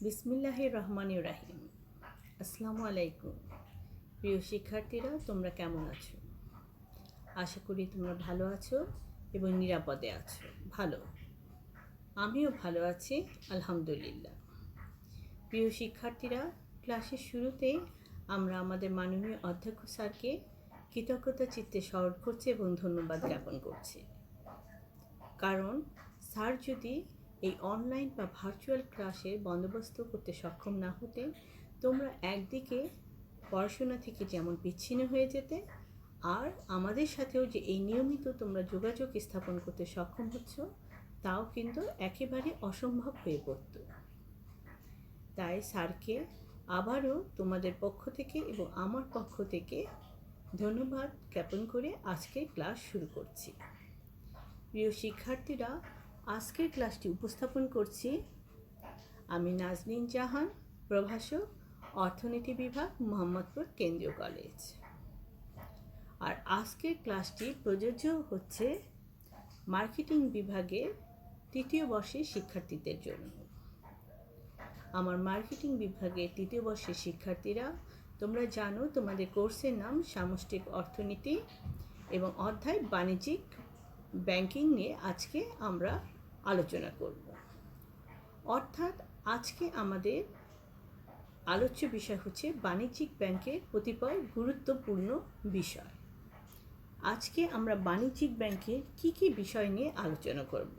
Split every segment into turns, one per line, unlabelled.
বিসমিল্লাহির রহমানির রাহিম। আসসালামু আলাইকুম। প্রিয় শিক্ষার্থীরা, তোমরা কেমন আছো? আশা করি তোমরা ভালো আছো এবং নিরাপদে আছো। ভালো, আমিও ভালো আছি, আলহামদুলিল্লাহ। প্রিয় শিক্ষার্থীরা, ক্লাসের শুরুতে আমরা আমাদের মাননীয় অধ্যক্ষ স্যারকে কৃতজ্ঞতা চিত্তে স্মরণ করছি এবং ধন্যবাদ জ্ঞাপন করছি। কারণ স্যার যদি এই অনলাইন বা ভার্চুয়াল ক্লাসের বন্দোবস্ত করতে সক্ষম না হতে, তোমরা একদিকে পড়াশোনা থেকে যেমন বিচ্ছিন্ন হয়ে যেতে, আর আমাদের সাথেও যে এই নিয়মিত তোমরা যোগাযোগ স্থাপন করতে সক্ষম হচ্ছ, তাও কিন্তু একেবারে অসম্ভব হয়ে পড়ত। তাই স্যারকে আবারও তোমাদের পক্ষ থেকে এবং আমার পক্ষ থেকে ধন্যবাদ জ্ঞাপন করে আজকে ক্লাস শুরু করছি। প্রিয় শিক্ষার্থীরা, আজকের ক্লাসটি উপস্থাপন করছি আমি নাজনীন জাহান, প্রভাষক, অর্থনীতি বিভাগ, মোহাম্মদপুর কেন্দ্রীয় কলেজ। আর আজকের ক্লাসটি প্রযোজ্য হচ্ছে মার্কেটিং বিভাগের তৃতীয় বর্ষের শিক্ষার্থীদের জন্য। আমার মার্কেটিং বিভাগের তৃতীয় বর্ষের শিক্ষার্থীরা, তোমরা জানো তোমাদের কোর্সের নাম সামষ্টিক অর্থনীতি এবং অধ্যায় বাণিজ্যিক ব্যাংকিং নিয়ে আজকে আমরা আলোচনা করব। অর্থাৎ আজকে আমাদের আলোচ্য বিষয় হচ্ছে বাণিজ্যিক ব্যাংকের কতিপয় গুরুত্বপূর্ণ বিষয়। আজকে আমরা বাণিজ্যিক ব্যাংকের কি কি বিষয় নিয়ে আলোচনা করব,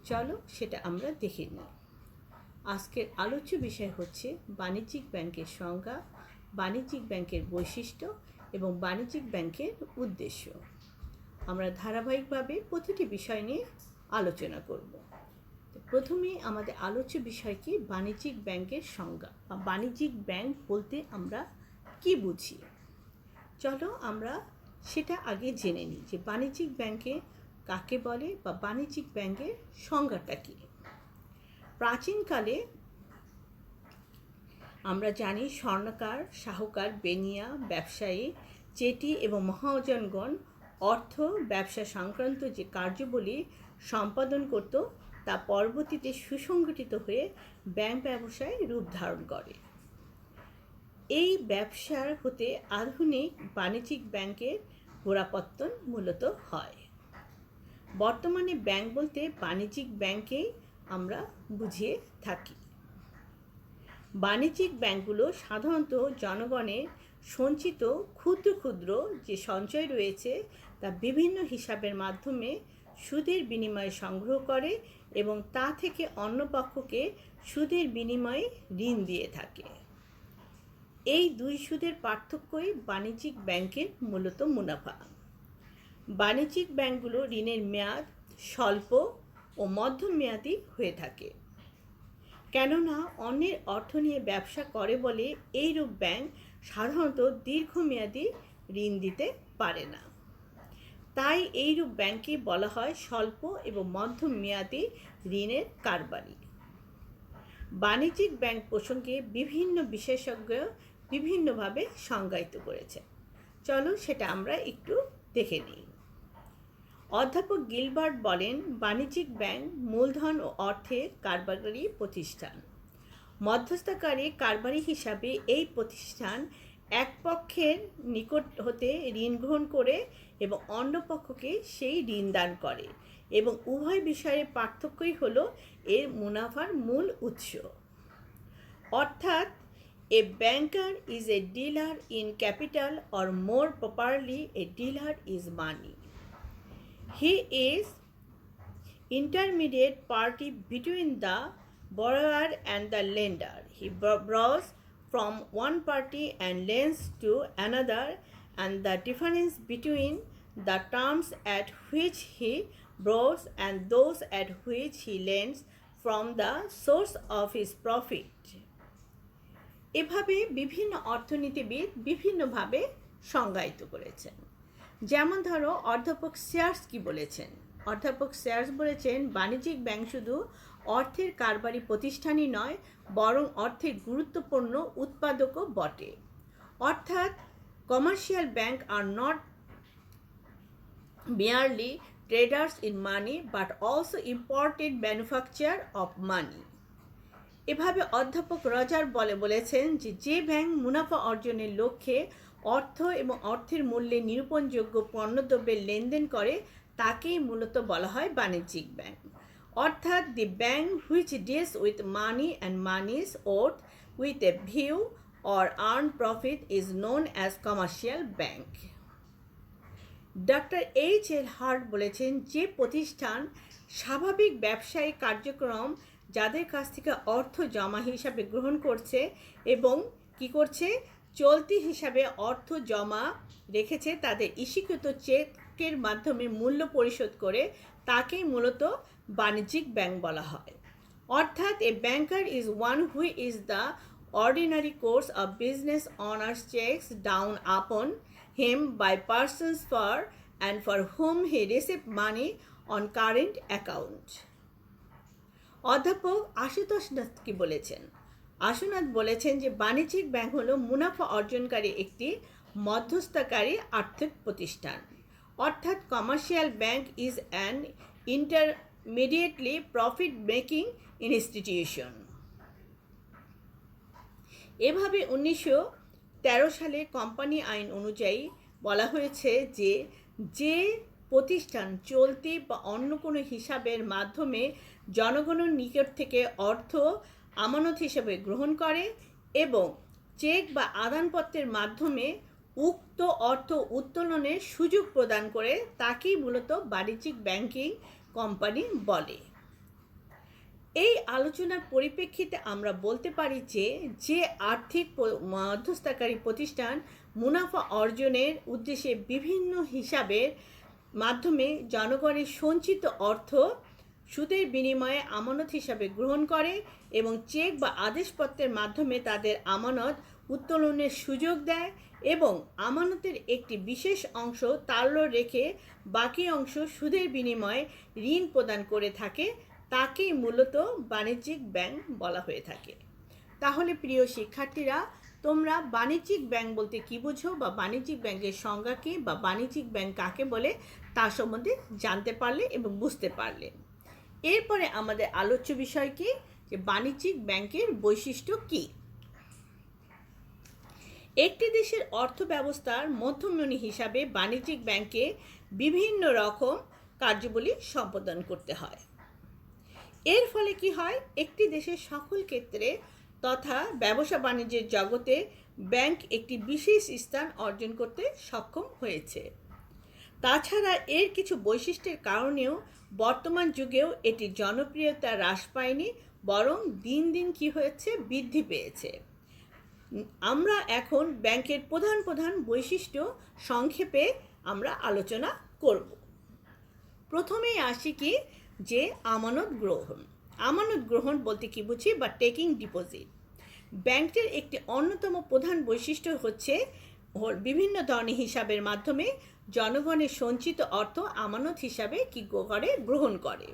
চলো সেটা আমরা দেখে নিই। আজকের আলোচ্য বিষয় হচ্ছে বাণিজ্যিক ব্যাংকের সংজ্ঞা, বাণিজ্যিক ব্যাংকের বৈশিষ্ট্য এবং বাণিজ্যিক ব্যাংকের উদ্দেশ্য। আমরা ধারাবাহিকভাবে প্রতিটি বিষয় নিয়ে আলোচনা করব। প্রথমেই আমাদের আলোচ্য বিষয় কি, বাণিজ্যিক ব্যাংকের সংজ্ঞা বা বাণিজ্যিক ব্যাংক বলতে আমরা কি বুঝি। চলো আমরা সেটা আগে জেনে নিই যে বাণিজ্যিক ব্যাংকে কাকে বলে বা বাণিজ্যিক ব্যাংকের সংজ্ঞাটা কী। প্রাচীনকালে আমরা জানি স্বর্ণকার, শাহুকার, বেনিয়া, ব্যবসায়ী, চেটি এবং মহাজনগণ অর্থ ব্যবসা সংক্রান্ত যে কার্যবলী সম্পাদন করত, তা পরবর্তীতে সুসংগঠিত হয়ে ব্যাংক ব্যবসায় রূপ ধারণ করে। এই ব্যবসার হতে আধুনিক বাণিজ্যিক ব্যাংকের গোড়াপত্তন মূলত হয়। বর্তমানে ব্যাংক বলতে বাণিজ্যিক ব্যাংকেই আমরা বুঝিয়ে থাকি। বাণিজ্যিক ব্যাংকগুলো সাধারণত জনগণের সঞ্চিত ক্ষুদ্র ক্ষুদ্র যে সঞ্চয় রয়েছে তা বিভিন্ন হিসাবের মাধ্যমে সুদের বিনিময়ে সংগ্রহ করে এবং তা থেকে অন্য পক্ষকে সুদের বিনিময়ে ঋণ দিয়ে থাকে। এই দুই সুদের পার্থক্যই বাণিজ্যিক ব্যাংকের মূলত মুনাফা। বাণিজ্যিক ব্যাংকগুলো ঋণের মেয়াদ স্বল্প ও মধ্যম মেয়াদী হয়ে থাকে, কেননা অন্যের অর্থ নিয়ে ব্যবসা করে বলে এইরূপ ব্যাংক সাধারণত দীর্ঘমেয়াদী ঋণ দিতে পারে না। তাই এইরূপ ব্যাংকে বলা হয় স্বল্প এবং মধ্যম মেয়াদী ঋণের কারবারি। বাণিজ্যিক ব্যাংক প্রসঙ্গে বিভিন্ন বিশেষজ্ঞ বিভিন্নভাবে সংজ্ঞায়িত করেছে। চলো সেটা আমরা একটু দেখে নিই। অধ্যাপক গিলবার্ট বলেন, বাণিজ্যিক ব্যাংক মূলধন ও অর্থের কারবারি প্রতিষ্ঠান। মধ্যস্থকারী কারবারি হিসাবে এই প্রতিষ্ঠান এক পক্ষের নিকট হতে ঋণ গ্রহণ করে এবং অন্য পক্ষকে সেই ঋণ দান করে, এবং উভয় বিষয়ের পার্থক্যই হলো এর মুনাফার মূল উৎস। অর্থাৎ a banker is a dealer in capital, or more properly a dealer is money. He is intermediate party between the borrower and the lender. He borrows from one party and lends to another, and the difference between the terms at which he borrows and those at which he lends from the source of his profit. এভাবে বিভিন্ন অর্থনীতিবিদ বিভিন্নভাবে সংজ্ঞায়িত করেছেন। যেমন ধরো, অধ্যাপক সেয়ার্স কি বলেছেন। অধ্যাপক সেয়ার্স বলেছেন, বাণিজ্যিক ব্যাংক শুধু অর্থের কারবারি প্রতিষ্ঠানই নয়, বরং অর্থের গুরুত্বপূর্ণ উৎপাদকও বটে। অর্থাৎ commercial bank are not merely traders in money but also imported manufacturer of money. এভাবে অধ্যাপক রজার বলেছেন যে ব্যাংক মুনাফা অর্জনের লক্ষ্যে অর্থ এবং অর্থের মূল্যে নিরূপণযোগ্য পণ্যদ্রব্যের লেনদেন করে তাকেই মূলত বলা হয় বাণিজ্যিক ব্যাংক। অর্থাৎ the bank which deals with money and money's worth with a view or earn profit is known as commercial bank. Doctor H L. Hart বলেছেন যে প্রতিষ্ঠান স্বাভাবিক ব্যবসায়িক কার্যক্রম যাদের কাছ থেকে অর্থ জমা হিসাবে গ্রহণ করছে এবং কি করছে চলতি হিসাবে অর্থ জমা রেখেছে তাদের ইস্যুকৃত চেকের মাধ্যমে মূল্য পরিশোধ করে তাকেই মূলত বাণিজ্যিক ব্যাংক বলা হয়। অর্থাৎ a banker is one who is the ordinary course of business honours cheques down upon him by persons for and for whom he received money on current account. অধ্যাপক আশুতোষ নাথ কি বলেছেন? আশুনাথ বলেছেন যে বাণিজ্যিক ব্যাংক হলো মুনাফা অর্জনকারী একটি মধ্যস্থতাকারী আর্থিক প্রতিষ্ঠান। অর্থাৎ commercial bank is an ইন্টারমিডিয়েটলি profit making institution. এভাবে 1913 সালে কোম্পানি আইন অনুযায়ী বলা হয়েছে যে প্রতিষ্ঠান চলতি বা অন্য কোনো হিসাবের মাধ্যমে জনগণের নিকট থেকে অর্থ আমানত হিসেবে গ্রহণ করে এবং চেক বা আদানপত্রের মাধ্যমে উক্ত অর্থ উত্তোলনের সুযোগ প্রদান করে তাকেই মূলত বাণিজ্যিক ব্যাংকিং কোম্পানি বলে। এই আলোচনার পরিপ্রেক্ষিতে আমরা বলতে পারি যে আর্থিক মধ্যস্থতাকারী প্রতিষ্ঠান মুনাফা অর্জনের উদ্দেশ্যে বিভিন্ন হিসাবের মাধ্যমে জনগণের সঞ্চিত অর্থ সুদের বিনিময়ে আমানত হিসাবে গ্রহণ করে এবং চেক বা আদেশপত্রের মাধ্যমে তাদের আমানত উত্তোলনের সুযোগ দেয় এবং আমানতের একটি বিশেষ অংশ তাল্য রেখে বাকি অংশ সুদের বিনিময়ে ঋণ প্রদান করে থাকে তাকেই মূলত বাণিজ্যিক ব্যাংক বলা হয়ে থাকে। তাহলে প্রিয় শিক্ষার্থীরা, তোমরা বাণিজ্যিক ব্যাংক বলতে কী বুঝো বা বাণিজ্যিক ব্যাংকের সংজ্ঞা কী বা বাণিজ্যিক ব্যাংক কাকে বলে তার সম্বন্ধে জানতে পারলে এবং বুঝতে পারলে। এরপরে আমাদের আলোচ্য বিষয় কি, যে বাণিজ্যিক ব্যাংকের বৈশিষ্ট্য কী। একটি দেশের অর্থ ব্যবস্থার মধ্যমণি হিসাবে বাণিজ্যিক ব্যাংকে বিভিন্ন রকম কার্যাবলী সম্পাদন করতে হয়। এর ফলে কি হয়, একটি দেশের সকল ক্ষেত্রে তথা ব্যবসা বাণিজ্যের জগতে ব্যাংক একটি বিশেষ স্থান অর্জন করতে সক্ষম হয়েছে। তাছাড়া এর কিছু বৈশিষ্ট্যের কারণেও বর্তমান যুগেও এটি জনপ্রিয়তা হ্রাস পায়নি, বরং দিন দিন কি হয়েছে, বৃদ্ধি পেয়েছে। আমরা এখন ব্যাংকের প্রধান প্রধান বৈশিষ্ট্য সংক্ষেপে আমরা আলোচনা করব। প্রথমেই আসি কি, যে আমানত গ্রহণ। আমানত গ্রহণ বলতে কি বুঝি, বা টেকিং ডিপোজিট। ব্যাংকের একটি অন্যতম প্রধান বৈশিষ্ট্য হচ্ছে বিভিন্ন ধরনের হিসাবের মাধ্যমে জনগণের সঞ্চিত অর্থ আমানত হিসাবে কি করে, গ্রহণ করে।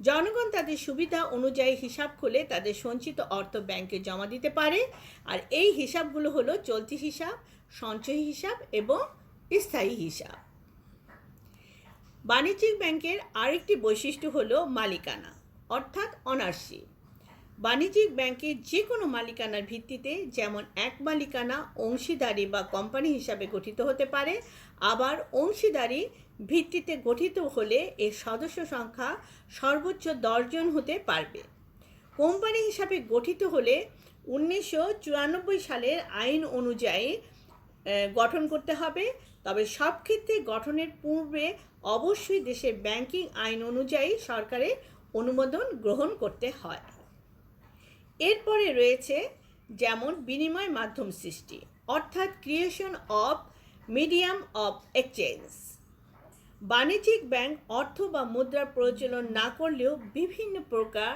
জনগণ তাদের সুবিধা অনুযায়ী হিসাব খুলে তাদের সঞ্চিত অর্থ ব্যাংকে জমা দিতে পারে, আর এই হিসাবগুলো হলো চলতি হিসাব, সঞ্চয়ী হিসাব এবং স্থায়ী হিসাব। বাণিজ্যিক ব্যাংকের আরেকটি বৈশিষ্ট্য হলো মালিকানা, অর্থাৎ অনারশিপ। বাণিজ্যিক ব্যাংকে যে কোনো মালিকানার ভিত্তিতে, যেমন এক মালিকানা, অংশীদারি বা কোম্পানি হিসাবে গঠিত হতে পারে, আবার অংশীদারি ভিত্তিতে গঠিত হলে এর সদস্য সংখ্যা সর্বোচ্চ 10 জন হতে পারবে। কোম্পানি হিসাবে গঠিত হলে 1994 সালের আইন অনুযায়ী গঠন করতে হবে, তবে সব ক্ষেত্রে গঠনের পূর্বে অবশ্যই দেশের ব্যাংকিং আইন অনুযায়ী সরকারের অনুমোদন গ্রহণ করতে হয়। এরপরে রয়েছে যেমন বিনিময় মাধ্যম সৃষ্টি, অর্থাৎ creation of medium of exchange. বাণিজ্যিক ব্যাংক অর্থ বা মুদ্রার প্রচলন না করলেও বিভিন্ন প্রকার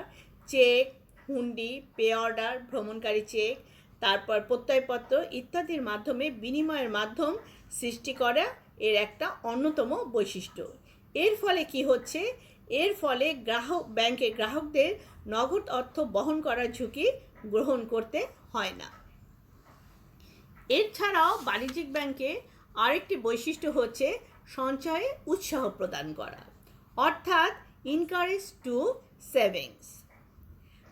চেক, হুন্ডি, পে অর্ডার, ভ্রমণকারী চেক, তারপর প্রত্যয়পত্র ইত্যাদির মাধ্যমে বিনিময়ের মাধ্যম সৃষ্টি করা এর একটা অন্যতম বৈশিষ্ট্য। এর ফলে কি হচ্ছে, এর ফলে ব্যাংকের গ্রাহকদের নগদ অর্থ বহন করার ঝুঁকি গ্রহণ করতে হয় না। এছাড়াও বাণিজ্যিক ব্যাংকে আরেকটি বৈশিষ্ট্য হচ্ছে সঞ্চয়ে উৎসাহ প্রদান করা, অর্থাৎ ইনকারেজ টু সেভিংস।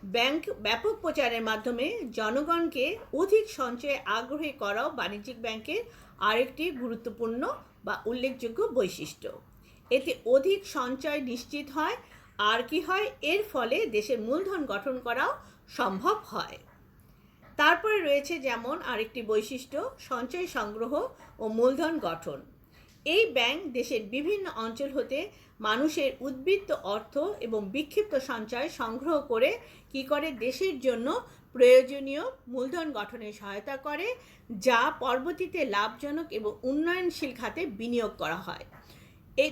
ব্যাংক ব্যাপক প্রচারের মাধ্যমে জনগণকে অধিক সঞ্চয়ে আগ্রহী করাও বাণিজ্যিক ব্যাংকের আরেকটি গুরুত্বপূর্ণ বা উল্লেখযোগ্য বৈশিষ্ট্য। এতে অধিক সঞ্চয় নিশ্চিত হয়, আর কি হয়, এর ফলে দেশের মূলধন গঠন করাও সম্ভব হয়। তারপরে রয়েছে যেমন আরেকটি বৈশিষ্ট্য, সঞ্চয় সংগ্রহ ও মূলধন গঠন। এই ব্যাংক দেশের বিভিন্ন অঞ্চল হতে মানুষের উদ্বৃত্ত অর্থ এবং বিক্ষিপ্ত সঞ্চয় সংগ্রহ করে কি করে দেশের জন্য প্রয়োজনীয় মূলধন গঠনে সহায়তা করে, যা পরবর্তীতে লাভজনক এবং উন্নয়নশীল খাতে বিনিয়োগ করা হয়।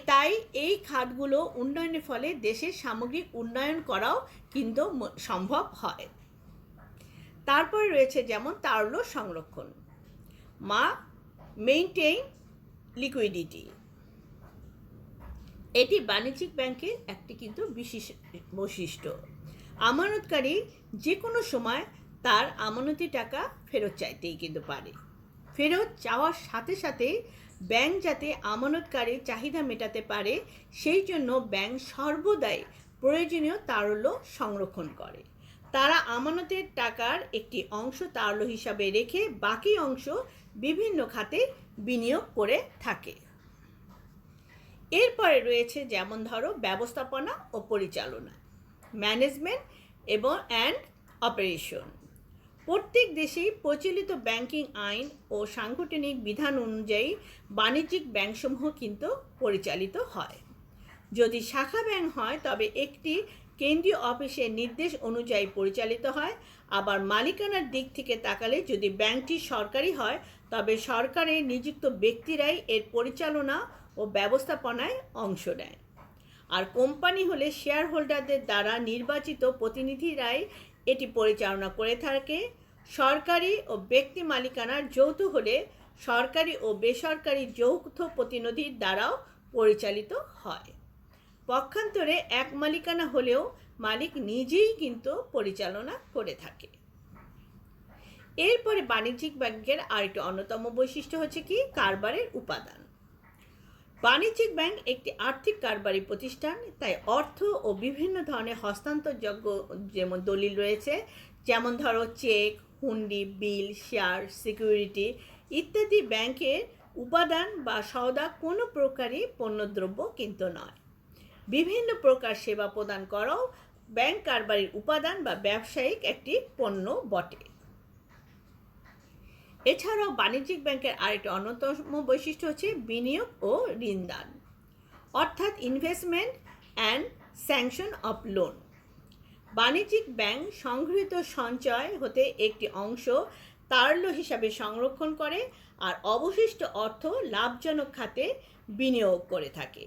তাই এই খাতগুলো উন্নয়নের ফলে দেশের সামগ্রিক উন্নয়ন করাও কিন্তু সম্ভব হয়। তারপরে রয়েছে যেমন তারল্য সংরক্ষণ, মেইনটেইন লিকুইডিটি। এটি বাণিজ্যিক ব্যাংকের একটি কিন্তু বিশেষ বৈশিষ্ট্য। আমানতকারী যে কোনো সময় তার আমানতি টাকা ফেরত চাইতেই কিন্তু পারে। ফেরত চাওয়ার সাথে সাথে ব্যাংক যাতে আমানতকারীর চাহিদা মেটাতে পারে, সেই জন্য ব্যাংক সর্বদাই প্রয়োজনীয় তারল্য সংরক্ষণ করে। তারা আমানতের টাকার একটি অংশ তারল্য হিসাবে রেখে বাকি অংশ বিভিন্ন খাতে বিনিয়োগ করে থাকে। এরপরে রয়েছে যেমন ধরো ব্যবস্থাপনা ও পরিচালনা, ম্যানেজমেন্ট এবং অপারেশন। প্রত্যেক দেশেই প্রচলিত ব্যাংকিং আইন ও সাংগঠনিক বিধান অনুযায়ী বাণিজ্যিক ব্যাংকসমূহ কিন্তু পরিচালিত হয়। যদি শাখা ব্যাংক হয় তবে একটি কেন্দ্রীয় অফিসের নির্দেশ অনুযায়ী পরিচালিত হয়। আবার মালিকানার দিক থেকে তাকালে যদি ব্যাংকটি সরকারি হয় তবে সরকারের নিযুক্ত ব্যক্তিরাই এর পরিচালনা ও ব্যবস্থাপনায় অংশ নেয়। আর কোম্পানি হলে শেয়ার হোল্ডারদের দ্বারা নির্বাচিত প্রতিনিধিরাই এটি পরিচালনা করে থাকে। সরকারি ও ব্যক্তি মালিকানার যৌথ হলে সরকারি ও বেসরকারি যৌথ প্রতিনিধির দ্বারাও পরিচালিত হয়। পক্ষান্তরে এক মালিকানা হলেও মালিক নিজেই কিন্তু পরিচালনা করে থাকে। এরপরে বাণিজ্যিক ব্যাংকের আরেকটি অন্যতম বৈশিষ্ট্য হচ্ছে কি, কারবারের উপাদান। বাণিজ্যিক ব্যাংক একটি আর্থিক কারবারি প্রতিষ্ঠান, তাই অর্থ ও বিভিন্ন ধরনের হস্তান্তরযোগ্য যেমন দলিল রয়েছে, যেমন ধরো চেক, হুন্ডি, বিল, শেয়ার, সিকিউরিটি ইত্যাদি ব্যাংকের উপাদান বা সওদা কোনো প্রকারই পণ্যদ্রব্য কিন্তু নয়। বিভিন্ন প্রকার সেবা প্রদান করাও ব্যাংক কারবারির উপাদান বা ব্যবসায়িক একটি পণ্য বটে। এছাড়াও বাণিজ্যিক ব্যাংকের আরেকটি অন্যতম বৈশিষ্ট্য হচ্ছে বিনিয়োগ ও ঋণদান, অর্থাৎ investment and sanction of loan. বাণিজ্যিক ব্যাংক সংগৃহীত সঞ্চয় হতে একটি অংশ তারল্য হিসাবে সংরক্ষণ করে আর অবশিষ্ট অর্থ লাভজনক খাতে বিনিয়োগ করে থাকে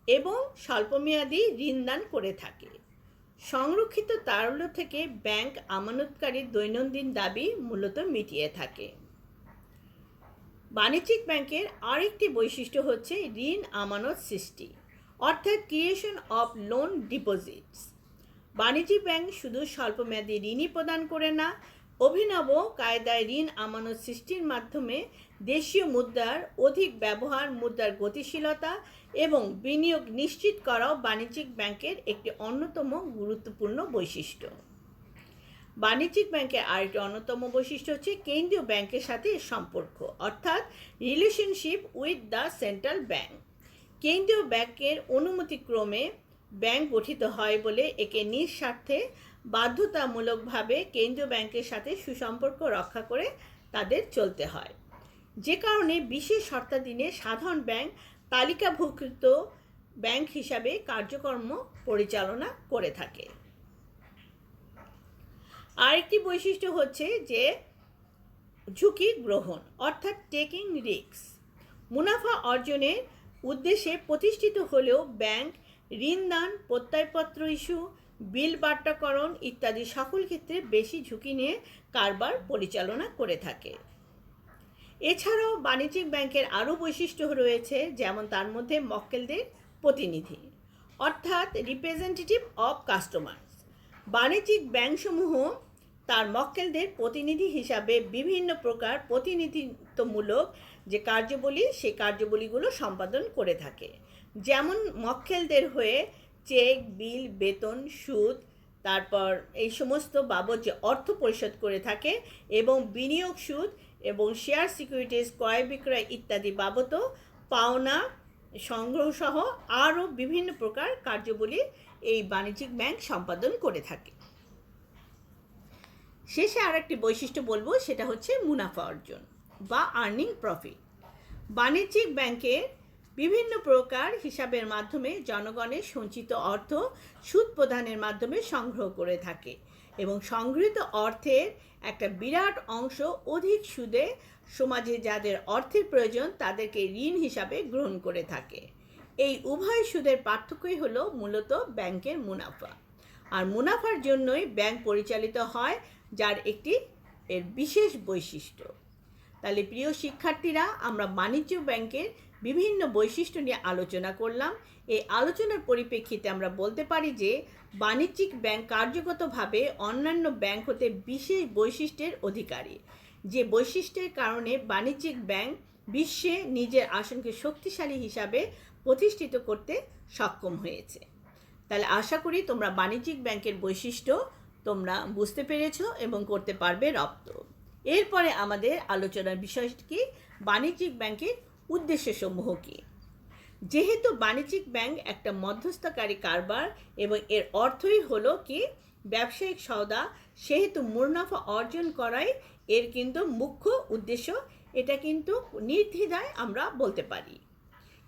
এবং স্বল্পমেয়াদী ঋণদান করে থাকে। সংরক্ষিত তারল্য থেকে ব্যাংক আমানতকারীর দৈনন্দিন দাবি মূলত মিটিয়ে থাকে। বাণিজ্যিক ব্যাংকের আরেকটি বৈশিষ্ট্য হচ্ছে ঋণ আমানত সৃষ্টি, অর্থাৎ ক্রিয়েশন অফ লোন ডিপোজিটস। বাণিজ্যিক ব্যাংক শুধু স্বল্পমেয়াদী ঋণই প্রদান করে না, অভিনব কায়দায় ঋণ আমানত সৃষ্টির মাধ্যমে দেশীয় মুদ্রার অধিক ব্যবহার, মুদ্রার গতিশীলতা এবং বিনিয়োগ নিশ্চিত করাও বাণিজ্যিক ব্যাংকের একটি অন্যতম গুরুত্বপূর্ণ বৈশিষ্ট্য। বাণিজ্যিক ব্যাংকের আরেকটি অন্যতম বৈশিষ্ট্য হচ্ছে কেন্দ্রীয় ব্যাংকের সাথে সম্পর্ক, অর্থাৎ relationship with the central bank. কেন্দ্রীয় ব্যাংকের অনুমতিক্রমে ব্যাংক গঠিত হয় বলে একে নিঃস্বার্থে বাধ্যতামূলকভাবে কেন্দ্রীয় ব্যাংকের সাথে সুসম্পর্ক রক্ষা করে তাদের চলতে হয়, যে কারণে বিশেষ শর্তাধীনে সাধারণ ব্যাংক তালিকাভুক্ত ব্যাংক হিসাবে কার্যক্রম পরিচালনা করে থাকে। আরেকটি বৈশিষ্ট্য হচ্ছে যে ঝুঁকি গ্রহণ, অর্থাৎ টেকিং রিস্ক। মুনাফা অর্জনের উদ্দেশ্যে প্রতিষ্ঠিত হলেও ব্যাংক ঋণদান, প্রত্যয়পত্র ইস্যু, বিল বাট্টাকরণ ইত্যাদি সকল ক্ষেত্রে বেশি ঝুঁকি নিয়ে কারবার পরিচালনা করে থাকে। এছাড়াও বাণিজ্যিক ব্যাংকের আরও বৈশিষ্ট্য রয়েছে, যেমন তার মধ্যে মক্কেলদের প্রতিনিধি, অর্থাৎ রিপ্রেজেন্টেটিভ অফ কাস্টমার্স। বাণিজ্যিক ব্যাংকসমূহ তার মক্কেলদের প্রতিনিধি হিসাবে বিভিন্ন প্রকার প্রতিনিধিত্বমূলক যে কার্যাবলী, সেই কার্যাবলীগুলো সম্পাদন করে থাকে। যেমন মক্কেলদের হয়ে চেক, বিল, বেতন, সুদ, তারপর এই সমস্ত বাবদ যে অর্থ পরিশোধ করে থাকে এবং বিনিয়োগ সুদ এবং শেয়ার সিকিউরিটিজ ক্রয় বিক্রয় ইত্যাদি বাবদও পাওনা সংগ্রহ সহ আরও বিভিন্ন প্রকার কার্যাবলী এই বাণিজ্যিক ব্যাংক সম্পাদন করে থাকে। শেষে আর একটি বৈশিষ্ট্য বলবো, সেটা হচ্ছে মুনাফা অর্জন বা আর্নিং প্রফিট। বাণিজ্যিক ব্যাংকের বিভিন্ন প্রকার হিসাবের মাধ্যমে জনগণের সঞ্চিত অর্থ সুদ প্রদানের মাধ্যমে সংগ্রহ করে থাকে এবং সংগৃহীত অর্থের একটা বিরাট অংশ অধিক সুদে সমাজে যাদের অর্থের প্রয়োজন তাদেরকে ঋণ হিসাবে গ্রহণ করে থাকে। এই উভয় সুদের পার্থক্যই হলো মূলত ব্যাংকের মুনাফা। আর মুনাফার জন্যই ব্যাংক পরিচালিত হয়, যার একটি এর বিশেষ বৈশিষ্ট্য। তাহলে প্রিয় শিক্ষার্থীরা, আমরা বাণিজ্য ব্যাংকের বিভিন্ন বৈশিষ্ট্য নিয়ে আলোচনা করলাম। এই আলোচনার পরিপ্রেক্ষিতে আমরা বলতে পারি যে বাণিজ্যিক ব্যাংক কার্যগতভাবে অন্যান্য ব্যাংক হতে বিশেষ বৈশিষ্ট্যের অধিকারী, যে বৈশিষ্ট্যের কারণে বাণিজ্যিক ব্যাংক বিশ্বে নিজের আসনকে শক্তিশালী হিসাবে প্রতিষ্ঠিত করতে সক্ষম হয়েছে। তাহলে আশা করি তোমরা বাণিজ্যিক ব্যাংকের বৈশিষ্ট্য তোমরা বুঝতে পেরেছো এবং করতে পারবে রপ্ত। এরপরে আমাদের আলোচনার বিষয় কি, বাণিজ্যিক ব্যাংকের উদ্দেশ্যসমূহ কী। যেহেতু বাণিজ্যিক ব্যাংক একটা মধ্যস্থকারী কারবার এবং এর অর্থই হলো কি ব্যবসায়িক সওদা, সেহেতু মুনাফা অর্জন করাই এর কিন্তু মুখ্য উদ্দেশ্য। এটা কিন্তু নির্দ্বিধায় আমরা বলতে পারি।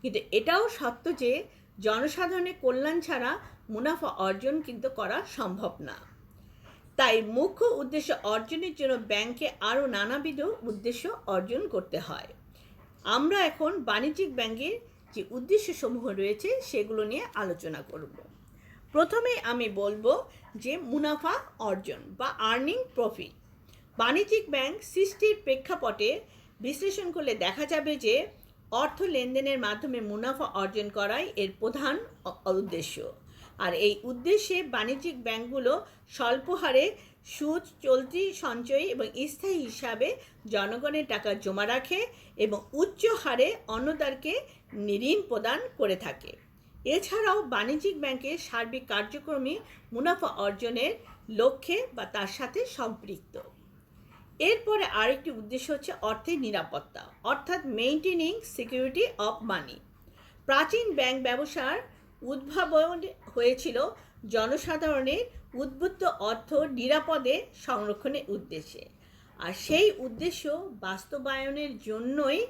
কিন্তু এটাও সত্য যে জনসাধারণের কল্যাণ ছাড়া মুনাফা অর্জন কিন্তু করা সম্ভব না। তাই মুখ্য উদ্দেশ্য অর্জনের জন্য ব্যাংকে আরও নানাবিধ উদ্দেশ্য অর্জন করতে হয়। আমরা এখন বাণিজ্যিক ব্যাংকের যে উদ্দেশ্যসমূহ রয়েছে সেগুলো নিয়ে আলোচনা করব। প্রথমে আমি বলবো যে মুনাফা অর্জন বা আর্নিং প্রফিট। বাণিজ্যিক ব্যাংক সৃষ্টির প্রেক্ষাপটে বিশ্লেষণ করলে দেখা যাবে যে অর্থ লেনদেনের মাধ্যমে মুনাফা অর্জন করাই এর প্রধান উদ্দেশ্য। আর এই উদ্দেশ্যে বাণিজ্যিক ব্যাংকগুলো স্বল্প হারে সুদ, চলতি সঞ্চয়ী এবং স্থায়ী হিসাবে জনগণের টাকা জমা রাখে এবং উচ্চ হারে অন্যদেরকে ঋণ প্রদান করে থাকে। এছাড়াও বাণিজ্যিক ব্যাংকের সার্বিক কার্যক্রমই মুনাফা অর্জনের লক্ষ্যে বা তার সাথে সম্পৃক্ত। এরপরে আরেকটি উদ্দেশ্য হচ্ছে অর্থের নিরাপত্তা, অর্থাৎ মেইনটেনিং সিকিউরিটি অফ মানি। প্রাচীন ব্যাংক ব্যবসার উদ্ভাবন হয়েছিল জনসাধারণের উদ্বুদ্ধ অর্থ নিরাপদে সংরক্ষণের উদ্দেশ্যে। আর সেই উদ্দেশ্য বাস্তবায়নের জন্যই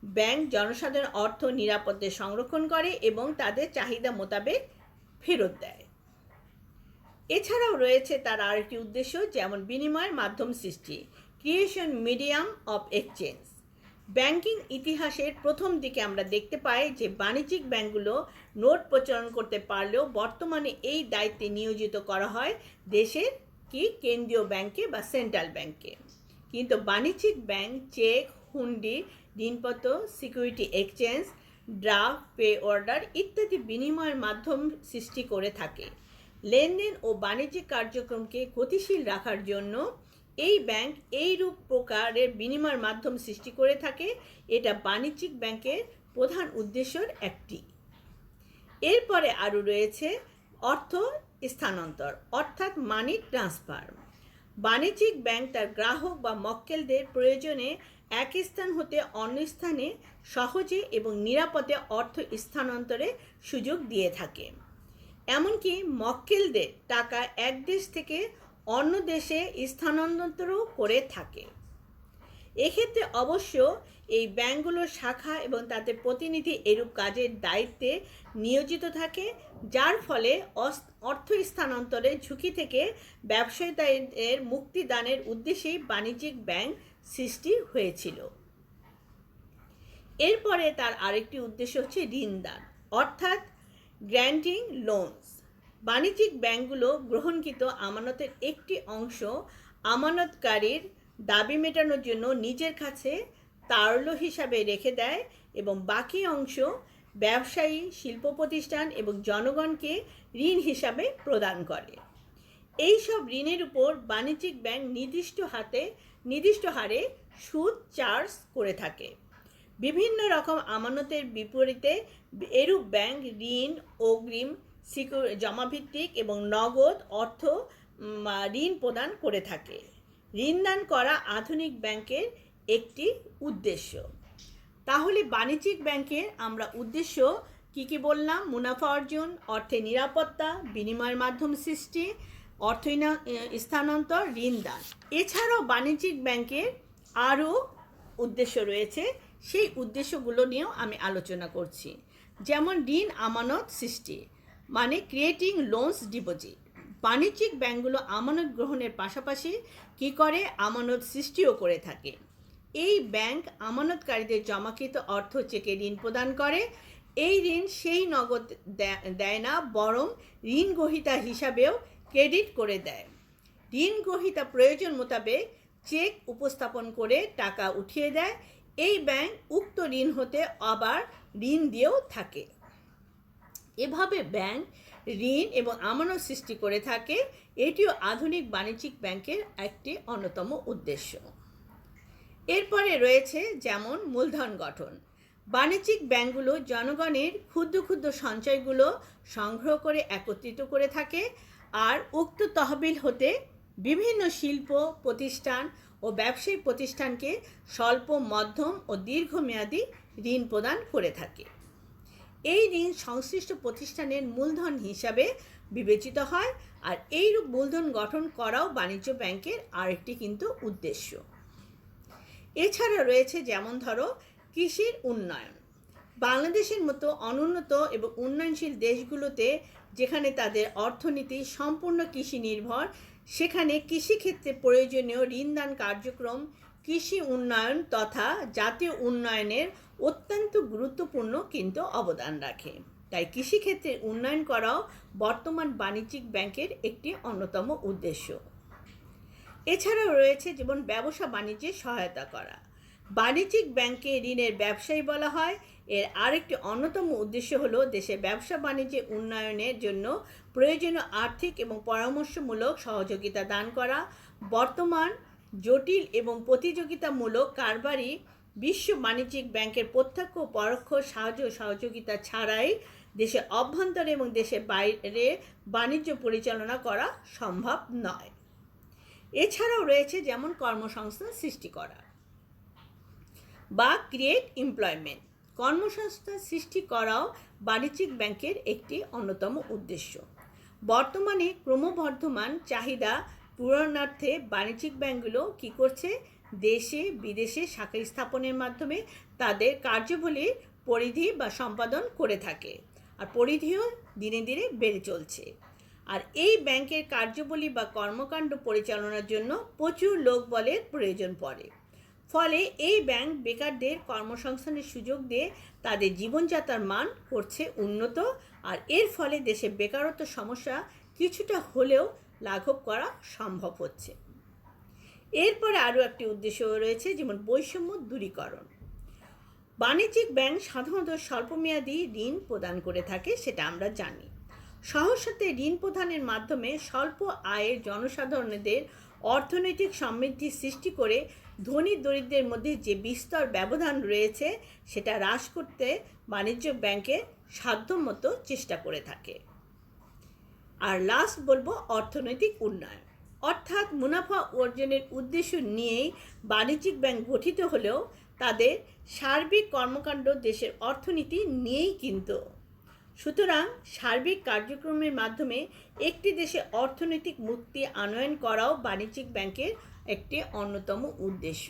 ব্যাংক জনসাধারণ অর্থ নিরাপদে সংরক্ষণ করে এবং তাদের চাহিদা মোতাবেক ফেরত দেয়। এছাড়াও রয়েছে তার আরেকটি উদ্দেশ্য, যেমন বিনিময়ের মাধ্যম সৃষ্টি, creation medium of exchange. Banking ইতিহাসের প্রথম দিকে আমরা দেখতে পাই যে বাণিজ্যিক ব্যাংকগুলো নোট প্রচলন করতে পারলেও বর্তমানে এই দায়িত্বে নিয়োজিত করা হয় দেশের কেন্দ্রীয় ব্যাংকে বা সেন্ট্রাল ব্যাংকে। কিন্তু বাণিজ্যিক ব্যাংক চেক, হুন্ডি, ঋণপত্র, security exchange, draft, pay order ইত্যাদি বিনিময়ের মাধ্যম সৃষ্টি করে থাকে। লেনদেন ও বাণিজ্যিক কার্যক্রমকে গতিশীল রাখার জন্য এই ব্যাংক এইরূপ প্রকারের বিনিময়ের মাধ্যম সৃষ্টি করে থাকে। এটা বাণিজ্যিক ব্যাংকের প্রধান উদ্দেশ্যের একটি। এরপরে আরও রয়েছে অর্থ স্থানান্তর, অর্থাৎ মানি ট্রান্সফার। বাণিজ্যিক ব্যাংক তার গ্রাহক বা মক্কেলদের প্রয়োজনে এক স্থান হতে অন্য স্থানে সহজে এবং নিরাপদে অর্থ স্থানান্তরের সুযোগ দিয়ে থাকে। এমনকি মক্কেলদের টাকা এক দেশ থেকে অন্য দেশে স্থানান্তরও করে থাকে। এক্ষেত্রে অবশ্য এই ব্যাংকগুলোর শাখা এবং তাদের প্রতিনিধি এরূপ কাজের দায়িত্বে নিয়োজিত থাকে, যার ফলে অর্থ স্থানান্তরের ঝুঁকি থেকে ব্যবসায়ীদের মুক্তিদানের উদ্দেশ্যেই বাণিজ্যিক ব্যাংক সৃষ্টি হয়েছিল। এরপরে তার আরেকটি উদ্দেশ্য হচ্ছে ঋণদান, অর্থাৎ গ্র্যান্টিং লোনস। বাণিজ্যিক ব্যাংকগুলো গ্রহণকৃত আমানতের একটি অংশ আমানতকারীর দাবি মেটানোর জন্য নিজের কাছে তারল্য হিসাবে রেখে দেয় এবং বাকি অংশ ব্যবসায়ী, শিল্প প্রতিষ্ঠান এবং জনগণকে ঋণ হিসাবে প্রদান করে। এই সব ঋণের উপর বাণিজ্যিক ব্যাংক নির্দিষ্ট হারে সুদ চার্জ করে থাকে। বিভিন্ন রকম আমানতের বিপরীতে এরূপ ব্যাংক ঋণ, অগ্রিম, জমাভিত্তিক এবং নগদ অর্থ ঋণ প্রদান করে থাকে। ঋণ দান করা আধুনিক ব্যাংকের একটি উদ্দেশ্য। তাহলে বাণিজ্যিক ব্যাংকের আমরা উদ্দেশ্য কি কি বললাম? মুনাফা অর্জন, অর্থের নিরাপত্তা, বিনিময়ের মাধ্যম সৃষ্টি, অর্থ স্থানান্তর, ঋণ দান। এছাড়াও বাণিজ্যিক ব্যাংকের আরও উদ্দেশ্য রয়েছে, সেই উদ্দেশ্যগুলো নিয়েও আমি আলোচনা করছি। যেমন ঋণ আমানত সৃষ্টি, মানে ক্রিয়েটিং লোনস ডিপোজিট। বাণিজ্যিক ব্যাংকগুলো আমানত গ্রহণের পাশাপাশি কি করে? আমানত সৃষ্টিও করে থাকে। এই ব্যাংক আমানতকারীদের জমাকৃত অর্থ চেকে ঋণ প্রদান করে। এই ঋণ সেই নগদ দেয় না, বরং ঋণ গ্রহীতা হিসাবেও ক্রেডিট করে দেয়। ঋণ গ্রহীতা প্রয়োজন মোতাবেক চেক উপস্থাপন করে টাকা উঠিয়ে দেয়। এই ব্যাংক উক্ত ঋণ হতে আবার ঋণ দিয়েও থাকে। এভাবে ব্যাংক ঋণ এবং আমানত সৃষ্টি করে থাকে। এটিও আধুনিক বাণিজ্যিক ব্যাংকের একটি অন্যতম উদ্দেশ্য। এরপরে রয়েছে যেমন মূলধন গঠন। বাণিজ্যিক ব্যাংকগুলো জনগণের ক্ষুদ্র ক্ষুদ্র সঞ্চয়গুলো সংগ্রহ করে একত্রিত করে থাকে, আর উক্ত তহবিল হতে বিভিন্ন শিল্প প্রতিষ্ঠান ও ব্যবসায়িক প্রতিষ্ঠানকে স্বল্প, মধ্যম ও দীর্ঘমেয়াদী ঋণ প্রদান করে থাকে। এই ঋণ সংশ্লিষ্ট প্রতিষ্ঠানের মূলধন হিসাবে বিবেচিত হয়, আর এইরূপ মূলধন গঠন করাও বাণিজ্য ব্যাংকের আরেকটি কিন্তু উদ্দেশ্য। এছাড়া রয়েছে যেমন ধরো কৃষির উন্নয়ন। বাংলাদেশের মতো অনুন্নত এবং উন্নয়নশীল দেশগুলোতে যেখানে তাদের অর্থনীতি সম্পূর্ণ কৃষি নির্ভর, সেখানে কৃষিক্ষেত্রে প্রয়োজনীয় ঋণদান কার্যক্রম কৃষি উন্নয়ন তথা জাতীয় উন্নয়নের অত্যন্ত গুরুত্বপূর্ণ কিন্তু অবদান রাখে। তাই কৃষিক্ষেত্রে উন্নয়ন করাও বর্তমান বাণিজ্যিক ব্যাংকের একটি অন্যতম উদ্দেশ্য। এছাড়াও রয়েছে যেমন ব্যবসা বাণিজ্যে সহায়তা করা। বাণিজ্যিক ব্যাংকে ঋণের ব্যবসায়ী বলা হয়। এর আরেকটি অন্যতম উদ্দেশ্য হলো দেশের ব্যবসা বাণিজ্যের উন্নয়নের জন্য প্রয়োজনীয় আর্থিক এবং পরামর্শমূলক সহযোগিতা দান করা। বর্তমান জটিল এবং প্রতিযোগিতামূলক কারবারি বিশ্ব বাণিজ্যিক ব্যাংকের প্রত্যক্ষ ও পরোক্ষ সাহায্য সহযোগিতা ছাড়াই দেশের অভ্যন্তরে এবং দেশের বাইরে বাণিজ্য পরিচালনা করা সম্ভব নয়। এছাড়াও রয়েছে যেমন কর্মসংস্থান সৃষ্টি করা বা ক্রিয়েট এমপ্লয়মেন্ট। কর্মসংস্থান সৃষ্টি করাও বাণিজ্যিক ব্যাংকের একটি অন্যতম উদ্দেশ্য। বর্তমানে ক্রমবর্ধমান চাহিদা পূরণার্থে বাণিজ্যিক ব্যাংকগুলো কী করছে? দেশে বিদেশে শাখা স্থাপনের মাধ্যমে তাদের কার্যাবলীর পরিধি বা সম্পাদন করে থাকে, আর পরিধিও দিনে দিনে বেড়ে চলছে। আর এই ব্যাংকের কার্যাবলী বা কর্মকাণ্ড পরিচালনার জন্য প্রচুর লোকবলের প্রয়োজন পড়ে। ফলে এই ব্যাংক বেকারদের কর্মসংস্থানের সুযোগ দিয়ে তাদের জীবনযাত্রার মান করছে উন্নত, আর এর ফলে দেশে বেকারত্ব সমস্যা কিছুটা হলেও লাঘব করা সম্ভব হচ্ছে। এরপরে আরও একটি উদ্দেশ্য রয়েছে যেমন বৈষম্য দূরীকরণ। বাণিজ্যিক ব্যাংক সাধারণত স্বল্পমেয়াদী ঋণ প্রদান করে থাকে, সেটা আমরা জানি। সহসাথে ঋণ প্রদানের মাধ্যমে স্বল্প আয়ের জনসাধারণদের অর্থনৈতিক সমৃদ্ধি সৃষ্টি করে ধনী দরিদ্রের মধ্যে যে বিস্তর ব্যবধান রয়েছে সেটা হ্রাস করতে বাণিজ্য ব্যাংকে সাধ্যমতো চেষ্টা করে থাকে। আর লাস্ট বলবো অর্থনৈতিক উন্নয়ন, অর্থাৎ মুনাফা অর্জনের উদ্দেশ্য নিয়েই বাণিজ্যিক ব্যাংক গঠিত হলেও তাদের সার্বিক কর্মকাণ্ড দেশের অর্থনীতি নিয়েই কিন্তু। সুতরাং সার্বিক কার্যক্রমের মাধ্যমে একটি দেশে অর্থনৈতিক মুক্তি আনয়ন করাও বাণিজ্যিক ব্যাংকের একটি অন্যতম উদ্দেশ্য।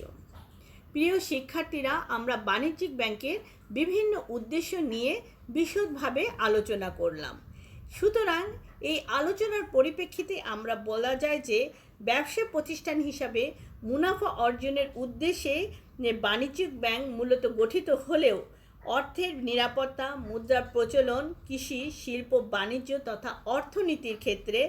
প্রিয় শিক্ষার্থীরা, আমরা বাণিজ্যিক ব্যাংকের বিভিন্ন উদ্দেশ্য নিয়ে বিশদভাবে আলোচনা করলাম। সুতরাং এই আলোচনার পরিপ্রেক্ষিতে আমরা বলা যায় যে ব্যবসা প্রতিষ্ঠান হিসাবে মুনাফা অর্জনের উদ্দেশ্যে বাণিজ্যিক ব্যাংক মূলত গঠিত হলেও অর্থের নিরাপত্তা, মুদ্রার প্রচলন, কৃষি, শিল্প, বাণিজ্য তথা অর্থনীতির ক্ষেত্রে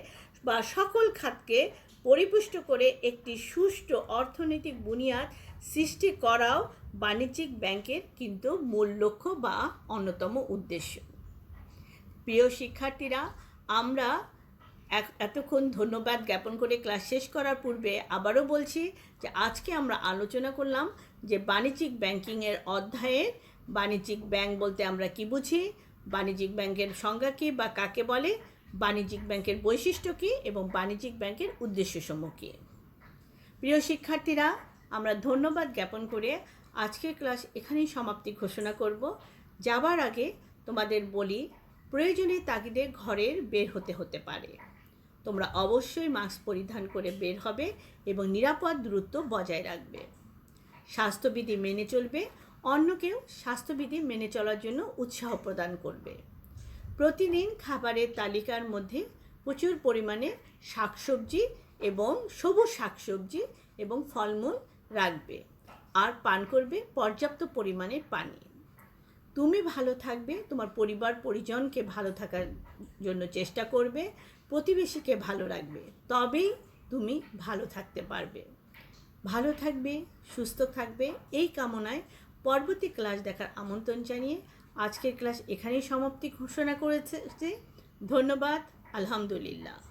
বা সকল খাতকে পরিপুষ্ট করে একটি সুষ্ঠু অর্থনৈতিক বুনিয়াদ সৃষ্টি করাও বাণিজ্যিক ব্যাংকের কিন্তু মূল লক্ষ্য বা অন্যতম উদ্দেশ্য। প্রিয় শিক্ষার্থীরা, আমরা এতক্ষণ ধন্যবাদ জ্ঞাপন করে ক্লাস শেষ করার পূর্বে আবারও বলছি যে আজকে আমরা আলোচনা করলাম যে বাণিজ্যিক ব্যাংকিংয়ের অধ্যায়ে বাণিজ্যিক ব্যাংক বলতে আমরা কি বুঝি, বাণিজ্যিক ব্যাংকের সংজ্ঞা কী বা কাকে বলে, বাণিজ্যিক ব্যাংকের বৈশিষ্ট্য কী এবং বাণিজ্যিক ব্যাংকের উদ্দেশ্যসমূহ কী। প্রিয় শিক্ষার্থীরা, আমরা ধন্যবাদ জ্ঞাপন করে আজকের ক্লাস এখানেই সমাপ্তি ঘোষণা করব। যাবার আগে তোমাদের বলি, প্রয়োজনে তাগিদে ঘরের বের হতে পারে। তোমরা অবশ্যই মাস্ক পরিধান করে বের হবে এবং নিরাপদ দূরত্ব বজায় রাখবে। স্বাস্থ্যবিধি মেনে চলবে, অন্যকেও স্বাস্থ্যবিধি মেনে চলার জন্য উৎসাহ প্রদান করবে। প্রতিদিন খাবারের তালিকার মধ্যে প্রচুর পরিমাণে শাকসবজি এবং সবুজ শাকসবজি এবং ফলমূল রাখবে আর পান করবে পর্যাপ্ত পরিমাণে পানি। তুমি ভালো থাকবে, তোমার পরিবার পরিজনকে ভালো থাকার জন্য চেষ্টা করবে, প্রতিবেশীকে ভালো রাখবে, তবেই তুমি ভালো থাকতে পারবে। ভালো থাকবে, সুস্থ থাকবে, এই কামনায় পরবর্তী ক্লাস দেখার আমন্ত্রণ জানিয়ে আজকের ক্লাস এখানেই সমাপ্তি ঘোষণা করেছে। ধন্যবাদ। আলহামদুলিল্লাহ।